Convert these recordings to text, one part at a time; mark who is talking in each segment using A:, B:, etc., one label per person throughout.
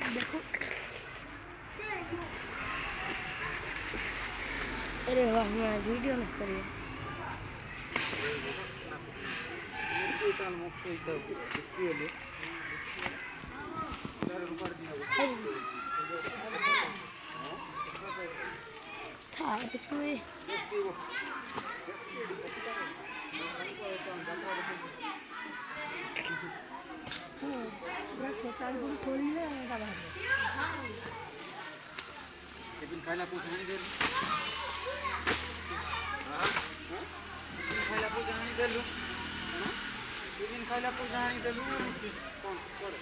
A: देखो अरे वाह मैं वीडियो में करिए था इसमें
B: टिफिन खाइला पूछानी दे खाइला पूछानी दे लू टिफिन खाइला पूछानी दे लू कौन करे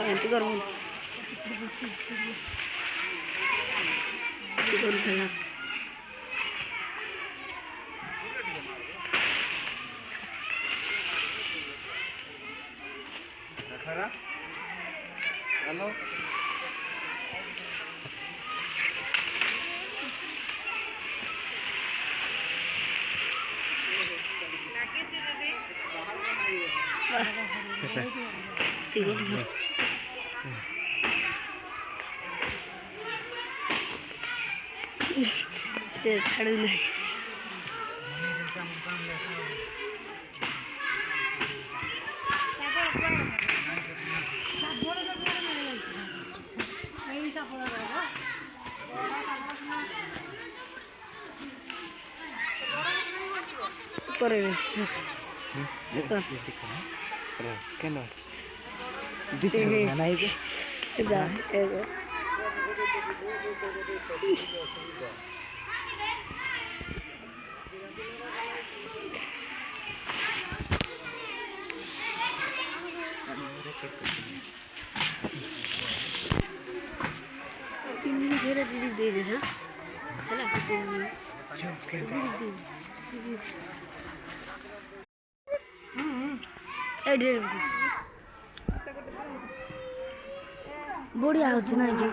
A: एंटी करूँ
B: खरा हेलो
A: खड़े नहीं करेंगे
B: क्या दिस गाना है
A: क्या दीदी दे दे है बढ़िया होची ना कि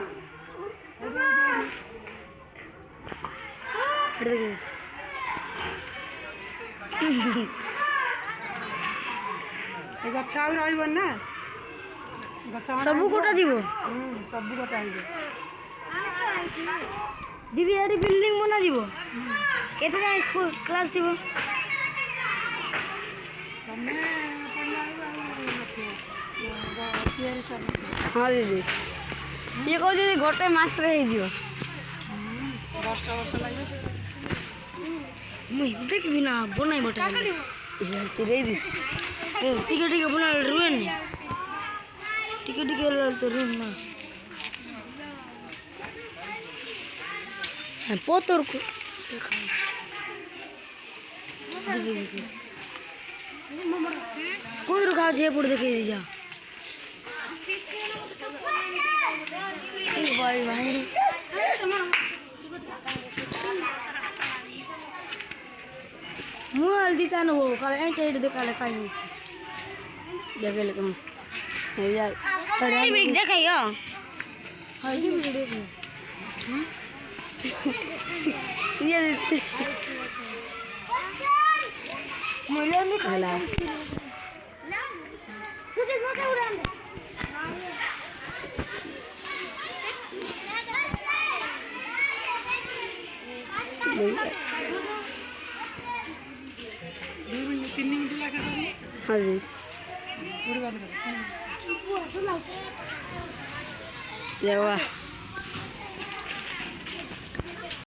C: गच्छा रही ना
A: सबू कोटा जीव
C: सबू कटा
A: दीदी एडी बिल्डिंग बना जीव केते जाय स्कूल क्लास थीबो हाँ दीदी ये कह दीदी गोटे मास रे हे जीव
C: वर्ष लगे
A: मुई देखबी ना बनाई बटा रे दिस टिके टिके बना रुएन टिके टिके तो रुन ना पोतर को कौन रुका जे पुड़ देखे जा भाई भाई मुँह हल्दी सा हो काले ऐ चढ़ दे काले काई हो देखे लेकिन हे यार ये भी देखियो हां ये भी देखियो ये मुझे नहीं खाला तुझे मत उड़ान दे हाँ जी
C: पूरी बात कर
A: देखो